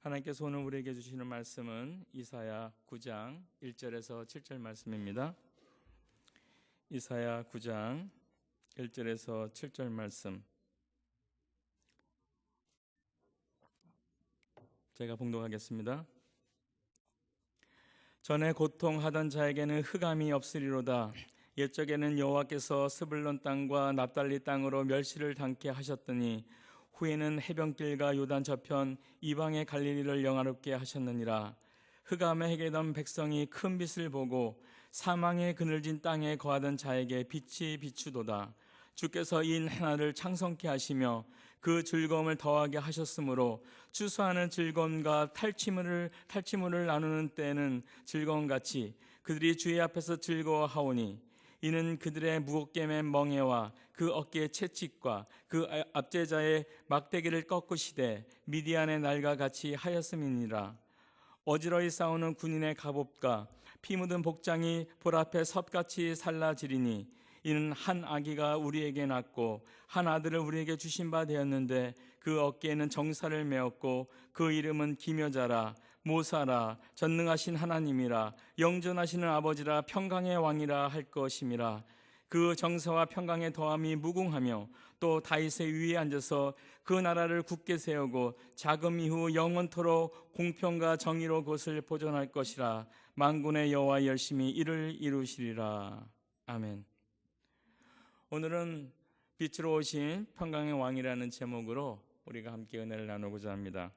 하나님께서 오늘 우리에게 주시는 말씀은 이사야 9장 1절에서 7절 말씀입니다. 이사야 9장 1절에서 7절 말씀, 제가 봉독하겠습니다. 전에 고통하던 자에게는 흑암이 없으리로다. 옛적에는 여호와께서 스불론 땅과 납달리 땅으로 멸시를 당케 하셨더니 후에는 해변길과 요단 저편 이방의 갈릴리를 영화롭게 하셨느니라. 흑암에 헤개던 백성이 큰 빛을 보고 사망의 그늘진 땅에 거하던 자에게 빛이 비추도다. 주께서 이 하나를 창성케 하시며 그 즐거움을 더하게 하셨으므로 추수하는 즐거움과 탈취물을 나누는 때는 즐거움같이 그들이 주의 앞에서 즐거워하오니, 이는 그들의 무겁게 맨 멍에와 그 어깨의 채찍과 그 압제자의 막대기를 꺾으시되 미디안의 날과 같이 하였음이니라. 어지러이 싸우는 군인의 갑옷과 피 묻은 복장이 볼 앞에 섭같이 살라지리니, 이는 한 아기가 우리에게 낳고 한 아들을 우리에게 주신 바 되었는데 그 어깨에는 정사를 메었고 그 이름은 기묘자라, 모사라, 전능하신 하나님이라, 영존하시는 아버지라, 평강의 왕이라 할 것임이라. 그 정사와 평강의 더함이 무궁하며 또 다윗의 위에 앉아서 그 나라를 굳게 세우고 자금 이후 영원토록 공평과 정의로 그것을 보존할 것이라. 만군의 여호와 열심히 이를 이루시리라. 아멘. 오늘은 빛으로 오신 평강의 왕이라는 제목으로 우리가 함께 은혜를 나누고자 합니다.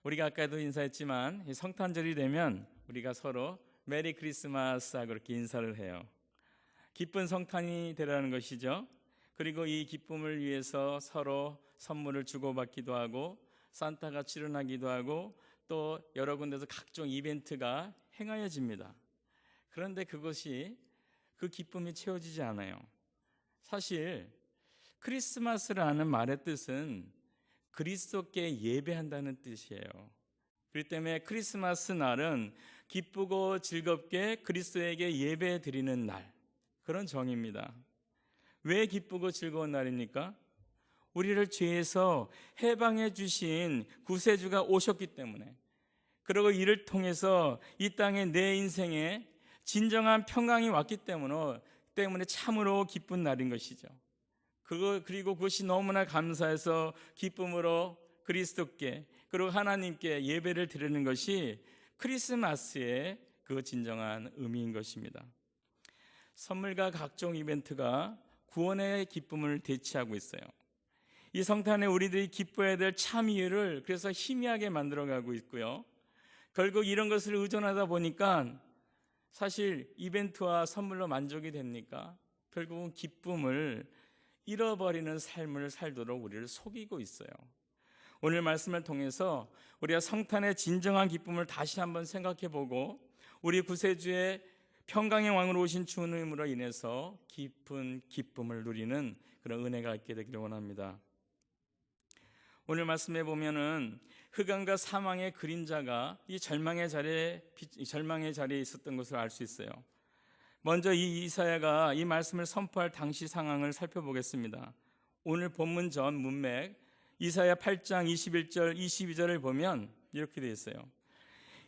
우리가 아까도 인사했지만 이 성탄절이 되면 우리가 서로 메리 크리스마스 그렇게 인사를 해요. 기쁜 성탄이 되라는 것이죠. 그리고 이 기쁨을 위해서 서로 선물을 주고받기도 하고 산타가 출현하기도 하고 또 여러 군데서 각종 이벤트가 행하여집니다. 그런데 그것이 그 기쁨이 채워지지 않아요. 사실 크리스마스라는 말의 뜻은 그리스도께 예배한다는 뜻이에요. 그렇기 때문에 크리스마스 날은 기쁘고 즐겁게 그리스도에게 예배 드리는 날, 그런 정의입니다. 왜 기쁘고 즐거운 날입니까? 우리를 죄에서 해방해 주신 구세주가 오셨기 때문에, 그리고 이를 통해서 이 땅에 내 인생에 진정한 평강이 왔기 때문에 참으로 기쁜 날인 것이죠. 그리고 그것이 너무나 감사해서 기쁨으로 그리스도께 그리고 하나님께 예배를 드리는 것이 크리스마스의 그 진정한 의미인 것입니다. 선물과 각종 이벤트가 구원의 기쁨을 대체하고 있어요. 이 성탄에 우리들이 기뻐해야 될 참 이유를 그래서 희미하게 만들어가고 있고요. 결국 이런 것을 의존하다 보니까 사실 이벤트와 선물로 만족이 됩니까? 결국은 기쁨을 잃어버리는 삶을 살도록 우리를 속이고 있어요. 오늘 말씀을 통해서 우리가 성탄의 진정한 기쁨을 다시 한번 생각해보고 우리 구세주의 평강의 왕으로 오신 주님으로 인해서 깊은 기쁨을 누리는 그런 은혜가 있게 되기를 원합니다. 오늘 말씀에 보면은 흑암과 사망의 그림자가 이 절망의 자리에 있었던 것을 알 수 있어요. 먼저 이 이사야가 이 말씀을 선포할 당시 상황을 살펴보겠습니다. 오늘 본문 전 문맥 이사야 8장 21절 22절을 보면 이렇게 되어 있어요.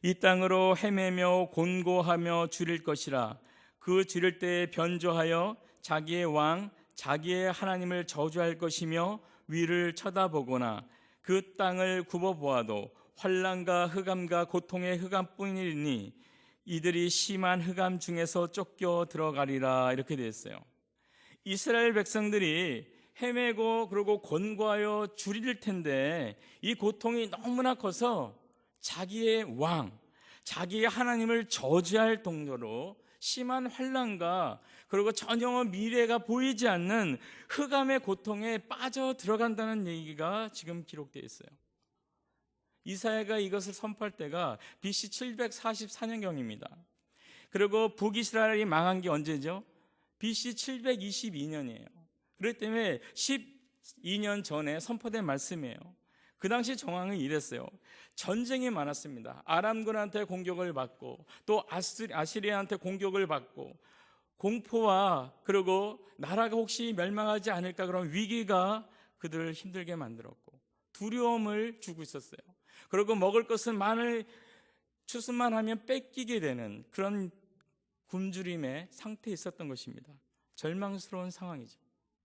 이 땅으로 헤매며 곤고하며 줄일 것이라. 그 줄일 때에 변조하여 자기의 왕 자기의 하나님을 저주할 것이며 위를 쳐다보거나 그 땅을 굽어보아도 환난과 흑암과 고통의 흑암뿐이니 이들이 심한 흑암 중에서 쫓겨 들어가리라. 이렇게 되어 있어요. 이스라엘 백성들이 헤매고 그리고 곤고하여 줄일 텐데 이 고통이 너무나 커서 자기의 왕, 자기의 하나님을 저주할 정도로 심한 환난과 그리고 전혀 미래가 보이지 않는 흑암의 고통에 빠져 들어간다는 얘기가 지금 기록되어 있어요. 이사야가 이것을 선포할 때가 BC 744년경입니다. 그리고 북이스라엘이 망한 게 언제죠? BC 722년이에요. 그렇기 때문에 12년 전에 선포된 말씀이에요. 그 당시 정황은 이랬어요. 전쟁이 많았습니다. 아람군한테 공격을 받고 또 아시리아한테 공격을 받고 공포와 그리고 나라가 혹시 멸망하지 않을까 그런 위기가 그들을 힘들게 만들었고 두려움을 주고 있었어요. 그리고 먹을 것은 많을 추수만 하면 뺏기게 되는 그런 굶주림의 상태에 있었던 것입니다. 절망스러운 상황이죠.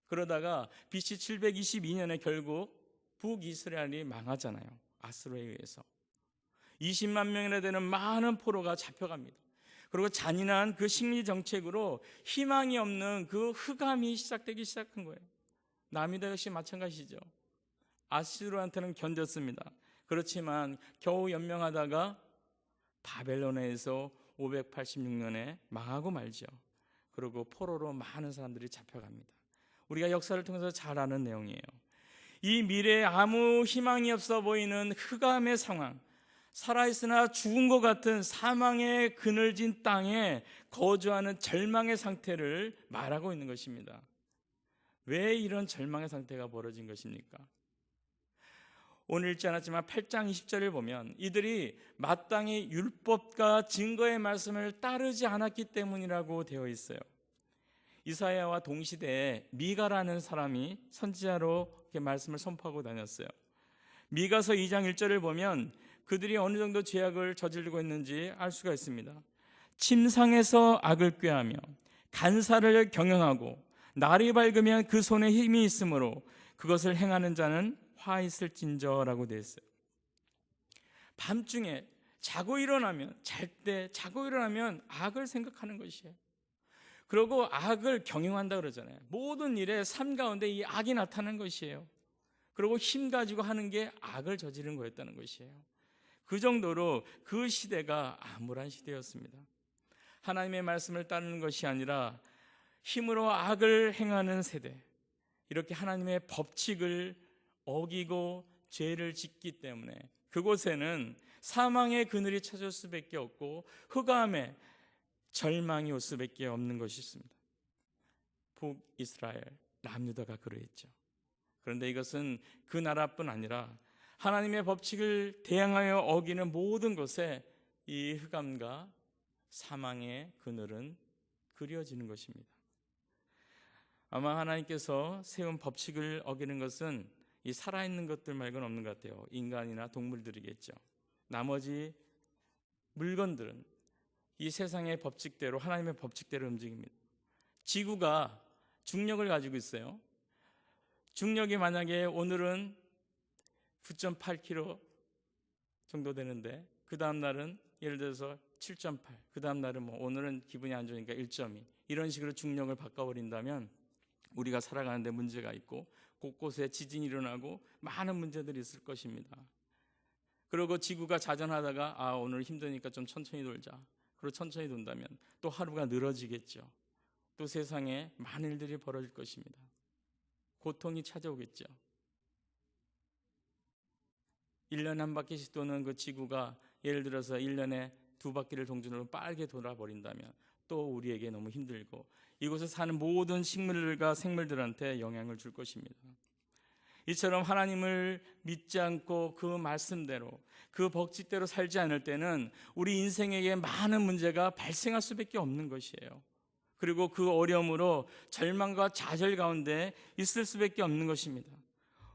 그러다가 BC 722년에 결국 북이스라엘이 망하잖아요. 아수르에 의해서 20만 명이나 되는 많은 포로가 잡혀갑니다. 그리고 잔인한 그 식민 정책으로 희망이 없는 그 흑암이 시작되기 시작한 거예요. 남유다 역시 마찬가지죠. 아수르한테는 견뎠습니다. 그렇지만 겨우 연명하다가 바벨론에서 586년에 망하고 말죠. 그리고 포로로 많은 사람들이 잡혀갑니다. 우리가 역사를 통해서 잘 아는 내용이에요. 이 미래에 아무 희망이 없어 보이는 흑암의 상황, 살아있으나 죽은 것 같은 사망의 그늘진 땅에 거주하는 절망의 상태를 말하고 있는 것입니다. 왜 이런 절망의 상태가 벌어진 것입니까? 오늘 읽지 않았지만 8장 20절을 보면 이들이 마땅히 율법과 증거의 말씀을 따르지 않았기 때문이라고 되어 있어요. 이사야와 동시대에 미가라는 사람이 선지자로 이렇게 말씀을 선포하고 다녔어요. 미가서 2장 1절을 보면 그들이 어느 정도 죄악을 저지르고 있는지 알 수가 있습니다. 침상에서 악을 꾀하며 간사를 경영하고 날이 밝으면 그 손에 힘이 있으므로 그것을 행하는 자는 화 있을진저라고 되어 있어요. 밤중에 잘 때 자고 일어나면 악을 생각하는 것이에요. 그리고 악을 경영한다 그러잖아요. 모든 일에 삶 가운데 이 악이 나타나는 것이에요. 그리고 힘 가지고 하는 게 악을 저지른 거였다는 것이에요. 그 정도로 그 시대가 암울한 시대였습니다. 하나님의 말씀을 따르는 것이 아니라 힘으로 악을 행하는 세대, 이렇게 하나님의 법칙을 어기고 죄를 짓기 때문에 그곳에는 사망의 그늘이 찾아올 수밖에 없고 흑암의 절망이 올 수밖에 없는 것이 있습니다. 북이스라엘, 남유다가 그러했죠. 그런데 이것은 그 나라뿐 아니라 하나님의 법칙을 대항하여 어기는 모든 곳에 이 흑암과 사망의 그늘은 그려지는 것입니다. 아마 하나님께서 세운 법칙을 어기는 것은 이 살아있는 것들 말고는 없는 것 같아요. 인간이나 동물들이겠죠. 나머지 물건들은 이 세상의 법칙대로, 하나님의 법칙대로 움직입니다. 지구가 중력을 가지고 있어요. 중력이 만약에 오늘은 9.8kg 정도 되는데 그 다음 날은 예를 들어서 7.8, 그 다음 날은 오늘은 기분이 안 좋으니까 1.2, 이런 식으로 중력을 바꿔버린다면 우리가 살아가는데 문제가 있고 곳곳에 지진이 일어나고 많은 문제들이 있을 것입니다. 그리고 지구가 자전하다가 오늘 힘드니까 좀 천천히 돌자, 그리고 천천히 돈다면 또 하루가 늘어지겠죠. 또 세상에 많은 일들이 벌어질 것입니다. 고통이 찾아오겠죠. 1년에 한 바퀴씩 도는 그 지구가 예를 들어서 1년에 2바퀴를 동전으로 빠르게 돌아버린다면 또 우리에게 너무 힘들고 이곳에 사는 모든 식물들과 생물들한테 영향을 줄 것입니다. 이처럼 하나님을 믿지 않고 그 말씀대로, 그 법칙대로 살지 않을 때는 우리 인생에게 많은 문제가 발생할 수밖에 없는 것이에요. 그리고 그 어려움으로 절망과 좌절 가운데 있을 수밖에 없는 것입니다.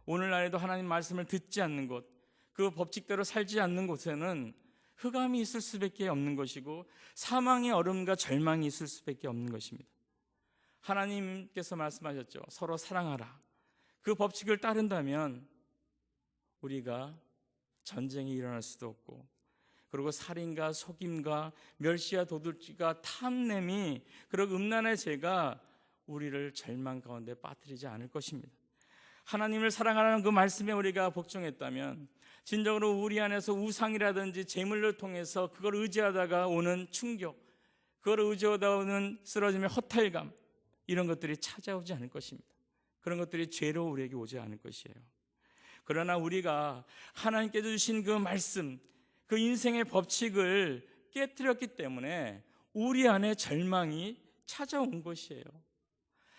오늘날에도 하나님 말씀을 듣지 않는 곳, 그 법칙대로 살지 않는 곳에는 흑암이 있을 수밖에 없는 것이고 사망의 얼음과 절망이 있을 수밖에 없는 것입니다. 하나님께서 말씀하셨죠. 서로 사랑하라. 그 법칙을 따른다면 우리가 전쟁이 일어날 수도 없고, 그리고 살인과 속임과 멸시와 도둑질과 탐냄이, 그리고 음란의 죄가 우리를 절망 가운데 빠뜨리지 않을 것입니다. 하나님을 사랑하라는 그 말씀에 우리가 복종했다면 진정으로 우리 안에서 우상이라든지 재물을 통해서 그걸 의지하다가 오는 충격, 그걸 의지하다 오는 쓰러짐의 허탈감, 이런 것들이 찾아오지 않을 것입니다. 그런 것들이 죄로 우리에게 오지 않을 것이에요. 그러나 우리가 하나님께서 주신 그 말씀, 그 인생의 법칙을 깨뜨렸기 때문에 우리 안에 절망이 찾아온 것이에요.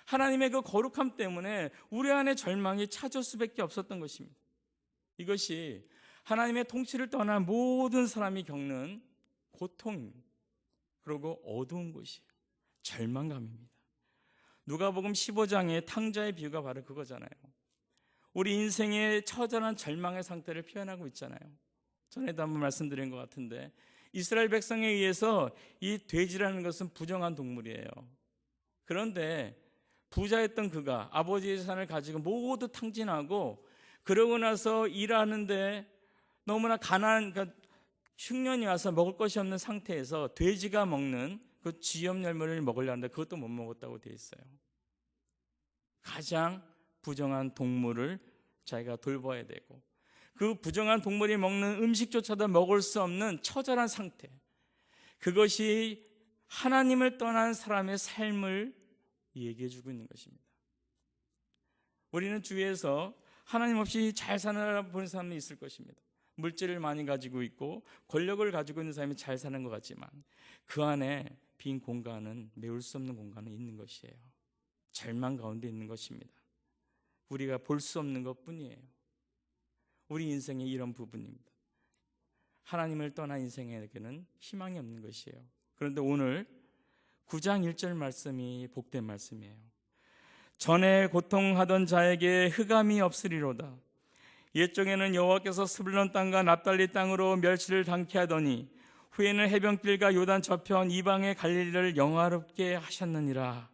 하나님의 그 거룩함 때문에 우리 안에 절망이 찾아올 수밖에 없었던 것입니다. 이것이 하나님의 통치를 떠난 모든 사람이 겪는 고통입니다. 그리고 어두운 것이에요. 절망감입니다. 누가복음 15장의 탕자의 비유가 바로 그거잖아요. 우리 인생의 처절한 절망의 상태를 표현하고 있잖아요. 전에도 한번 말씀드린 것 같은데 이스라엘 백성에 의해서 이 돼지라는 것은 부정한 동물이에요. 그런데 부자였던 그가 아버지의 재산을 가지고 모두 탕진하고 그러고 나서 일하는데 너무나 가난한, 그러니까 흉년이 와서 먹을 것이 없는 상태에서 돼지가 먹는 그 쥐염 열매를 먹으려는데 그것도 못 먹었다고 되어 있어요. 가장 부정한 동물을 자기가 돌봐야 되고 그 부정한 동물이 먹는 음식조차도 먹을 수 없는 처절한 상태, 그것이 하나님을 떠난 사람의 삶을 얘기해 주고 있는 것입니다. 우리는 주위에서 하나님 없이 잘 사는 보는 사람이 있을 것입니다. 물질을 많이 가지고 있고 권력을 가지고 있는 사람이 잘 사는 것 같지만 그 안에 빈 공간은, 메울 수 없는 공간은 있는 것이에요. 절망 가운데 있는 것입니다. 우리가 볼 수 없는 것뿐이에요. 우리 인생의 이런 부분입니다. 하나님을 떠난 인생에게는 희망이 없는 것이에요. 그런데 오늘 9장 1절 말씀이 복된 말씀이에요. 전에 고통하던 자에게 흑암이 없으리로다. 옛적에는 여호와께서 스불론 땅과 납달리 땅으로 멸시를 당케 하더니 후에는 해변길과 요단 저편 이방의 갈릴리를 영화롭게 하셨느니라.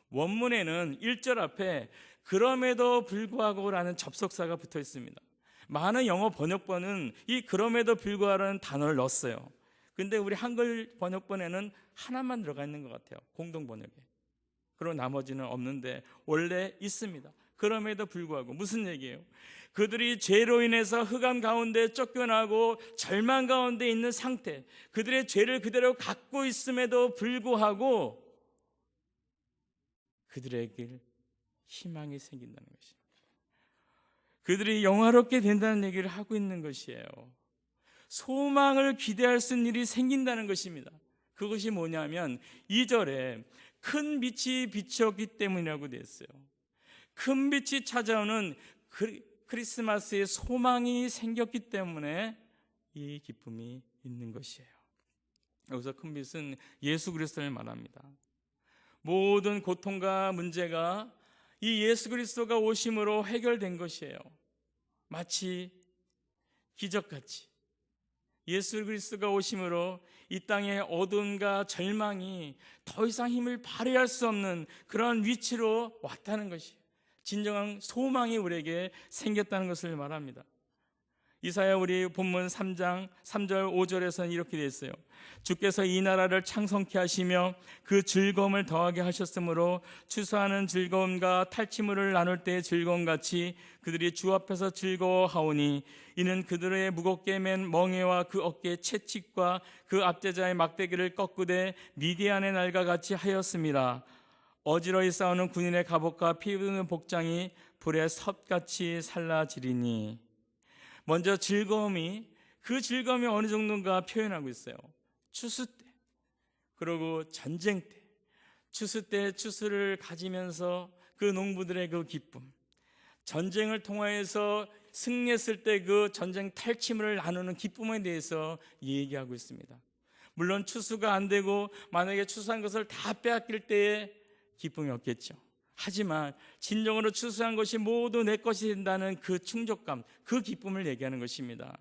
원문에는 1절 앞에 그럼에도 불구하고라는 접속사가 붙어 있습니다. 많은 영어 번역본은 이 그럼에도 불구하고라는 단어를 넣었어요. 근데 우리 한글 번역본에는 하나만 들어가 있는 것 같아요. 공동 번역에. 그리고 나머지는 없는데 원래 있습니다. 그럼에도 불구하고 무슨 얘기예요? 그들이 죄로 인해서 흑암 가운데 쫓겨나고 절망 가운데 있는 상태, 그들의 죄를 그대로 갖고 있음에도 불구하고 그들에게 희망이 생긴다는 것입니다. 그들이 영화롭게 된다는 얘기를 하고 있는 것이에요. 소망을 기대할 수 있는 일이 생긴다는 것입니다. 그것이 뭐냐면 2절에 큰 빛이 비추었기 때문이라고 되어 있어요. 큰 빛이 찾아오는 크리스마스의 소망이 생겼기 때문에 이 기쁨이 있는 것이에요. 여기서 큰 빛은 예수 그리스도를 말합니다. 모든 고통과 문제가 이 예수 그리스도가 오심으로 해결된 것이에요. 마치 기적같이 예수 그리스도가 오심으로 이 땅의 어둠과 절망이 더 이상 힘을 발휘할 수 없는 그런 위치로 왔다는 것이에요. 진정한 소망이 우리에게 생겼다는 것을 말합니다. 이사야 우리 본문 3장 3절 5절에서는 이렇게 되어 있어요. 주께서 이 나라를 창성케 하시며 그 즐거움을 더하게 하셨으므로 추수하는 즐거움과 탈취물을 나눌 때의 즐거움같이 그들이 주 앞에서 즐거워하오니 이는 그들의 무겁게 맨 멍에와 그 어깨의 채찍과 그 압제자의 막대기를 꺾으되 미디안의 날과 같이 하였습니다. 어지러이 싸우는 군인의 갑옷과 피 묻은 복장이 불에 섭같이 살라지리니. 먼저 그 즐거움이 어느 정도인가 표현하고 있어요. 추수 때, 그리고 전쟁 때, 추수 때 추수를 가지면서 그 농부들의 그 기쁨, 전쟁을 통하여서 승리했을 때 그 전쟁 탈취물을 나누는 기쁨에 대해서 얘기하고 있습니다. 물론 추수가 안 되고 만약에 추수한 것을 다 빼앗길 때에 기쁨이 없겠죠. 하지만 진정으로 추수한 것이 모두 내 것이 된다는 그 충족감, 그 기쁨을 얘기하는 것입니다.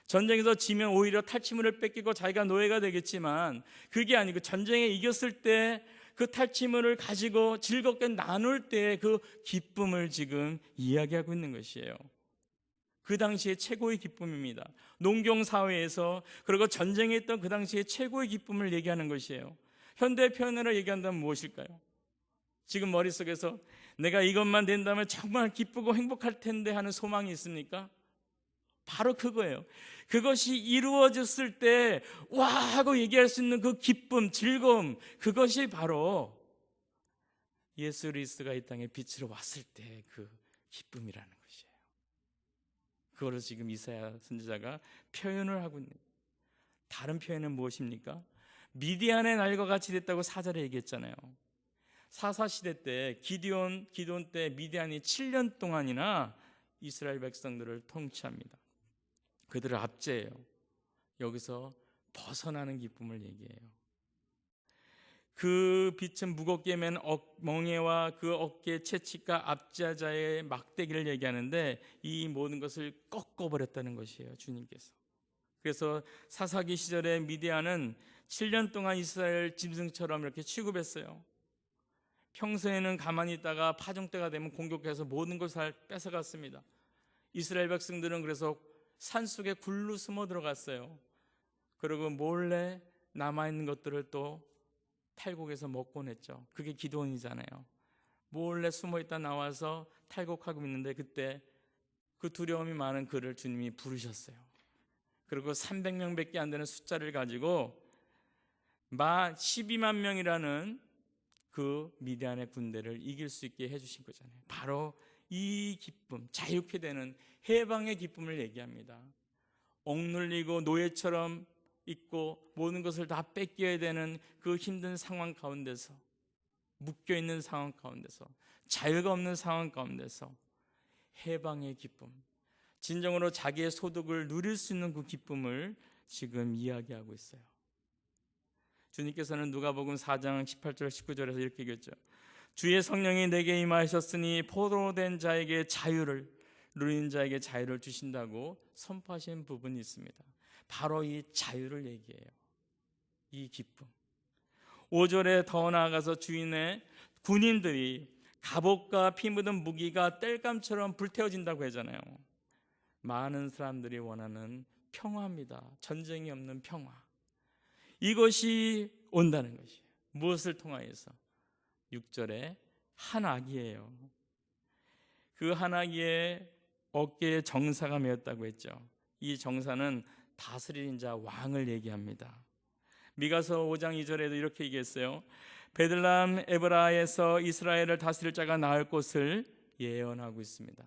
전쟁에서 지면 오히려 탈취물을 뺏기고 자기가 노예가 되겠지만 그게 아니고 전쟁에 이겼을 때 그 탈취물을 가지고 즐겁게 나눌 때의 그 기쁨을 지금 이야기하고 있는 것이에요. 그 당시의 최고의 기쁨입니다. 농경사회에서, 그리고 전쟁에 있던 그 당시의 최고의 기쁨을 얘기하는 것이에요. 현대 표현으로 얘기한다면 무엇일까요? 지금 머릿속에서 내가 이것만 된다면 정말 기쁘고 행복할 텐데 하는 소망이 있습니까? 바로 그거예요. 그것이 이루어졌을 때 와 하고 얘기할 수 있는 그 기쁨, 즐거움, 그것이 바로 예수 그리스도가 이 땅에 빛으로 왔을 때 그 기쁨이라는 것이에요. 그거를 지금 이사야 선지자가 표현을 하고 있는 거예요. 다른 표현은 무엇입니까? 미디안의 날과 같이 됐다고 4절에 얘기했잖아요. 사사시대 때 기드온 때 미디안이 7년 동안이나 이스라엘 백성들을 통치합니다. 그들을 압제해요. 여기서 벗어나는 기쁨을 얘기해요. 그 빛은 무겁게 맨 멍에와 그 어깨 채찍과 앞자자의 막대기를 얘기하는데 이 모든 것을 꺾어버렸다는 것이에요, 주님께서. 그래서 사사기 시절에 미디안은 7년 동안 이스라엘 짐승처럼 이렇게 취급했어요. 평소에는 가만히 있다가 파종 때가 되면 공격해서 모든 것을 뺏어갔습니다. 이스라엘 백성들은 그래서 산속에 굴로 숨어 들어갔어요. 그리고 몰래 남아있는 것들을 또 탈곡해서 먹곤 했죠. 그게 기도원이잖아요. 몰래 숨어있다 나와서 탈곡하고 있는데 그때 그 두려움이 많은 그를 주님이 부르셨어요. 그리고 300명밖에 안 되는 숫자를 가지고 12만 명이라는 그 미디안의 군대를 이길 수 있게 해주신 거잖아요. 바로 이 기쁨, 자유케 되는 해방의 기쁨을 얘기합니다. 억눌리고 노예처럼 있고 모든 것을 다 뺏겨야 되는 그 힘든 상황 가운데서, 묶여있는 상황 가운데서, 자유가 없는 상황 가운데서 해방의 기쁨, 진정으로 자기의 소득을 누릴 수 있는 그 기쁨을 지금 이야기하고 있어요. 주님께서는 누가복음 4장 18절 19절에서 이렇게 얘기했죠. 주의 성령이 내게 임하셨으니 포로된 자에게 자유를, 누린 자에게 자유를 주신다고 선포하신 부분이 있습니다. 바로 이 자유를 얘기해요. 이 기쁨. 5절에 더 나아가서 주인의 군인들이 갑옷과 피 묻은 무기가 땔감처럼 불태워진다고 하잖아요. 많은 사람들이 원하는 평화입니다. 전쟁이 없는 평화. 이것이 온다는 것이에요. 무엇을 통하여서? 6절에 한 아기예요. 그 한 아기의 어깨에 정사가 메었다고 했죠. 이 정사는 다스리는 자, 왕을 얘기합니다. 미가서 5장 2절에도 이렇게 얘기했어요. 베들레헴 에브라에서 이스라엘을 다스릴 자가 나올 것을 예언하고 있습니다.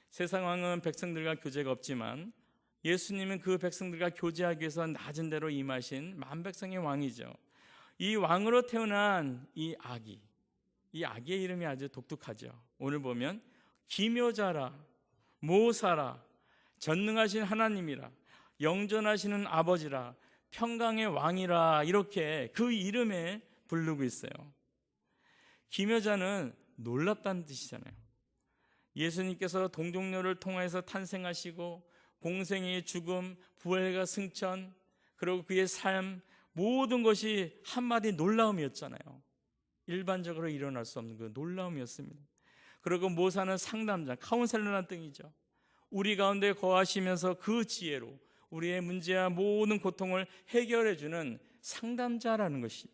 세상 왕은 백성들과 교제가 없지만 예수님은 그 백성들과 교제하기 위해서 낮은 데로 임하신 만백성의 왕이죠. 이 왕으로 태어난 이 아기의 이름이 아주 독특하죠. 오늘 보면 기묘자라, 모사라, 전능하신 하나님이라, 영존하시는 아버지라, 평강의 왕이라, 이렇게 그 이름에 부르고 있어요. 기묘자는 놀랍다는 뜻이잖아요. 예수님께서 동정녀를 통해서 탄생하시고 공생의 죽음, 부활과 승천, 그리고 그의 삶, 모든 것이 한마디 놀라움이었잖아요. 일반적으로 일어날 수 없는 그 놀라움이었습니다. 그리고 모사는 상담자, 카운셀러라는 뜻이죠. 우리 가운데 거하시면서 그 지혜로 우리의 문제와 모든 고통을 해결해 주는 상담자라는 것이,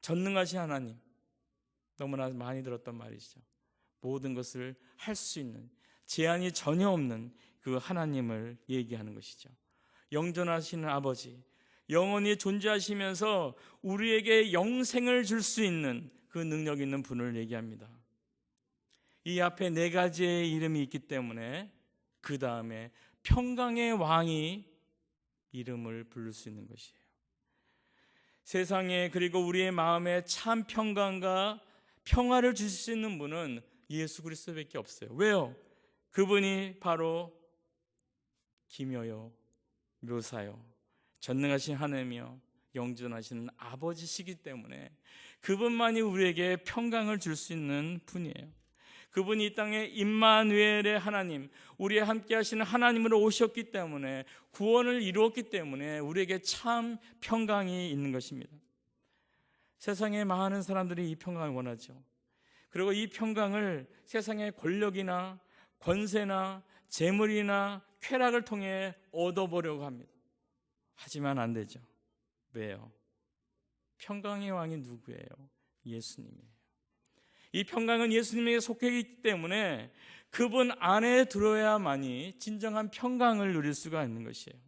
전능하신 하나님, 너무나 많이 들었던 말이죠. 모든 것을 할 수 있는, 제한이 전혀 없는 그 하나님을 얘기하는 것이죠. 영존하시는 아버지, 영원히 존재하시면서 우리에게 영생을 줄 수 있는 그 능력 있는 분을 얘기합니다. 이 앞에 네 가지의 이름이 있기 때문에 그 다음에 평강의 왕이 이름을 부를 수 있는 것이에요. 세상에, 그리고 우리의 마음에 참 평강과 평화를 주실 수 있는 분은 예수 그리스도밖에 없어요. 왜요? 그분이 바로 기묘요, 묘사요, 전능하신 하나님이요, 영존하시는 아버지시기 때문에 그분만이 우리에게 평강을 줄 수 있는 분이에요. 그분이 이 땅에 임마누엘의 하나님, 우리와 함께 하시는 하나님으로 오셨기 때문에, 구원을 이루었기 때문에 우리에게 참 평강이 있는 것입니다. 세상에 많은 사람들이 이 평강을 원하죠. 그리고 이 평강을 세상의 권력이나 권세나 재물이나 쾌락을 통해 얻어보려고 합니다. 하지만 안 되죠. 왜요? 평강의 왕이 누구예요? 예수님이에요. 이 평강은 예수님에게 속해 있기 때문에 그분 안에 들어야만이 진정한 평강을 누릴 수가 있는 것이에요.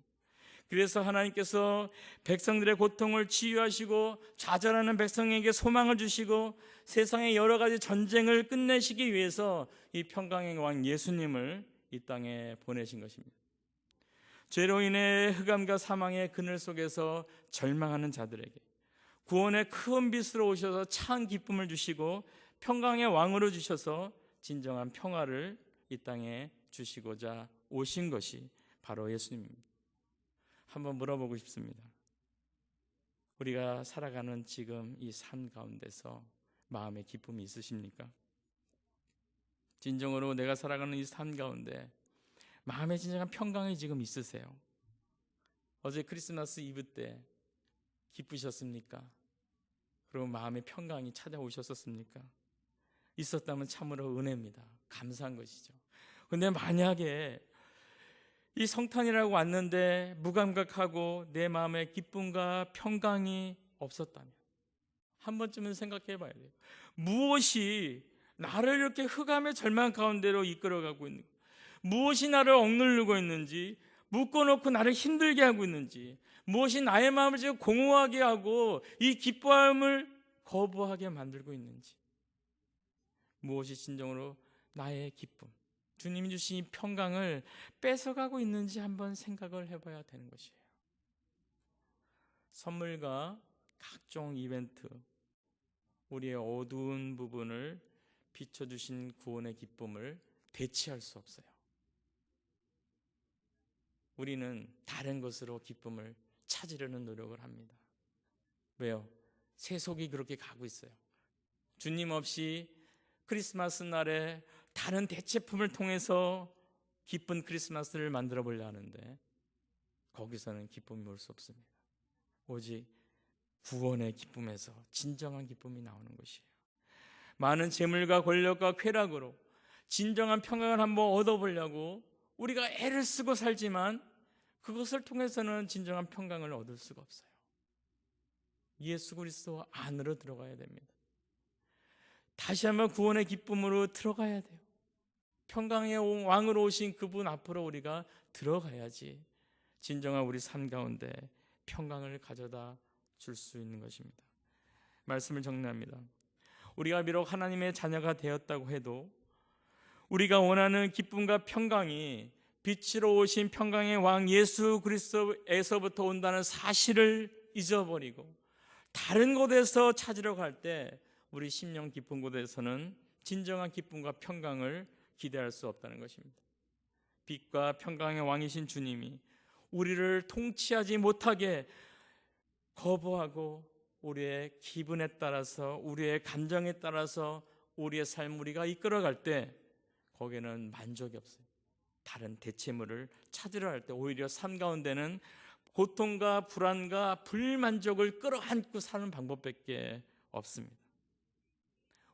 그래서 하나님께서 백성들의 고통을 치유하시고 좌절하는 백성에게 소망을 주시고 세상의 여러 가지 전쟁을 끝내시기 위해서 이 평강의 왕 예수님을 이 땅에 보내신 것입니다. 죄로 인해 흑암과 사망의 그늘 속에서 절망하는 자들에게 구원의 큰 빛으로 오셔서 참 기쁨을 주시고 평강의 왕으로 주셔서 진정한 평화를 이 땅에 주시고자 오신 것이 바로 예수님입니다. 한번 물어보고 싶습니다. 우리가 살아가는 지금 이 삶 가운데서 마음의 기쁨이 있으십니까? 진정으로 내가 살아가는 이 삶 가운데 마음의 진정한 평강이 지금 있으세요? 어제 크리스마스 이브 때 기쁘셨습니까? 그리고 마음의 평강이 찾아오셨었습니까? 있었다면 참으로 은혜입니다. 감사한 것이죠. 근데 만약에 이 성탄이라고 왔는데 무감각하고 내 마음에 기쁨과 평강이 없었다면 한 번쯤은 생각해 봐야 돼요. 무엇이 나를 이렇게 흑암의 절망 가운데로 이끌어가고 있는지, 무엇이 나를 억누르고 있는지, 묶어놓고 나를 힘들게 하고 있는지, 무엇이 나의 마음을 지금 공허하게 하고 이 기뻐함을 거부하게 만들고 있는지, 무엇이 진정으로 나의 기쁨, 주님이 주신 이 평강을 뺏어가고 있는지 한번 생각을 해봐야 되는 것이에요. 선물과 각종 이벤트, 우리의 어두운 부분을 비춰주신 구원의 기쁨을 대체할 수 없어요. 우리는 다른 것으로 기쁨을 찾으려는 노력을 합니다. 왜요? 세속이 그렇게 가고 있어요. 주님 없이 크리스마스 날에 다른 대체품을 통해서 기쁜 크리스마스를 만들어 보려 하는데 거기서는 기쁨이 올 수 없습니다. 오직 구원의 기쁨에서 진정한 기쁨이 나오는 것이에요. 많은 재물과 권력과 쾌락으로 진정한 평강을 한번 얻어보려고 우리가 애를 쓰고 살지만 그것을 통해서는 진정한 평강을 얻을 수가 없어요. 예수 그리스도 안으로 들어가야 됩니다. 다시 한번 구원의 기쁨으로 들어가야 돼요. 평강의 왕으로 오신 그분 앞으로 우리가 들어가야지 진정한 우리 삶 가운데 평강을 가져다 줄 수 있는 것입니다. 말씀을 정리합니다. 우리가 비록 하나님의 자녀가 되었다고 해도 우리가 원하는 기쁨과 평강이 빛으로 오신 평강의 왕 예수 그리스도에서부터 온다는 사실을 잊어버리고 다른 곳에서 찾으러 갈 때 우리 심령 깊은 곳에서는 진정한 기쁨과 평강을 기대할 수 없다는 것입니다. 빛과 평강의 왕이신 주님이 우리를 통치하지 못하게 거부하고 우리의 기분에 따라서 우리의 감정에 따라서 우리의 삶 우리가 이끌어갈 때 거기에는 만족이 없어요. 다른 대체물을 찾으려 할 때 오히려 삶 가운데는 고통과 불안과 불만족을 끌어안고 사는 방법밖에 없습니다.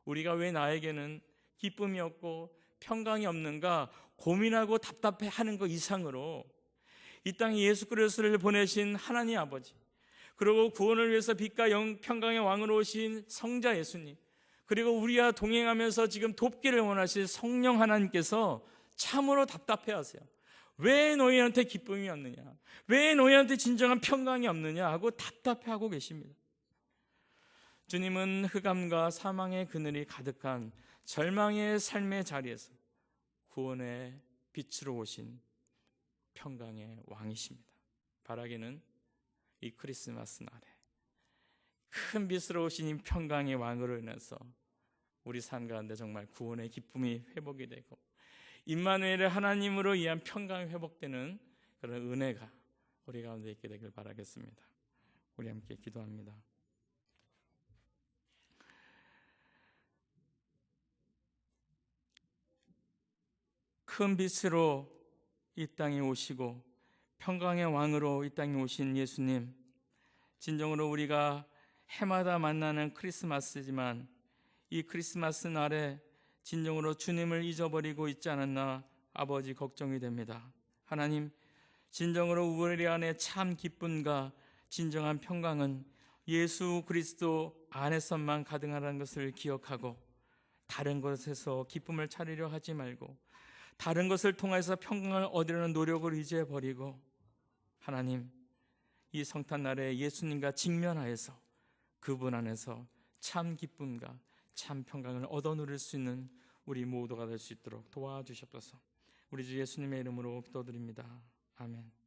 우리가 왜 나에게는 기쁨이 없고 평강이 없는가 고민하고 답답해하는 것 이상으로 이 땅에 예수 그리스도를 보내신 하나님 아버지, 그리고 구원을 위해서 빛과 평강의 왕으로 오신 성자 예수님, 그리고 우리와 동행하면서 지금 돕기를 원하실 성령 하나님께서 참으로 답답해하세요. 왜 너희한테 기쁨이 없느냐, 왜 너희한테 진정한 평강이 없느냐 하고 답답해하고 계십니다. 주님은 흑암과 사망의 그늘이 가득한 절망의 삶의 자리에서 구원의 빛으로 오신 평강의 왕이십니다. 바라기는 이 크리스마스 날에 큰 빛으로 오신 이 평강의 왕으로 인해서 우리 삶 가운데 정말 구원의 기쁨이 회복이 되고 임마누엘의 하나님으로 의한 평강이 회복되는 그런 은혜가 우리 가운데 있게 되길 바라겠습니다. 우리 함께 기도합니다. 큰 빛으로 이 땅에 오시고 평강의 왕으로 이 땅에 오신 예수님, 진정으로 우리가 해마다 만나는 크리스마스지만 이 크리스마스 날에 진정으로 주님을 잊어버리고 있지 않았나 아버지 걱정이 됩니다. 하나님, 진정으로 우리 안에 참 기쁨과 진정한 평강은 예수 그리스도 안에서만 가능하다는 것을 기억하고 다른 것에서 기쁨을 찾으려 하지 말고 다른 것을 통해서 평강을 얻으려는 노력을 잊어버리고 하나님, 이 성탄날에 예수님과 직면하여서 그분 안에서 참 기쁨과 참 평강을 얻어 누릴 수 있는 우리 모두가 될 수 있도록 도와주시옵소서. 우리 주 예수님의 이름으로 기도드립니다. 아멘.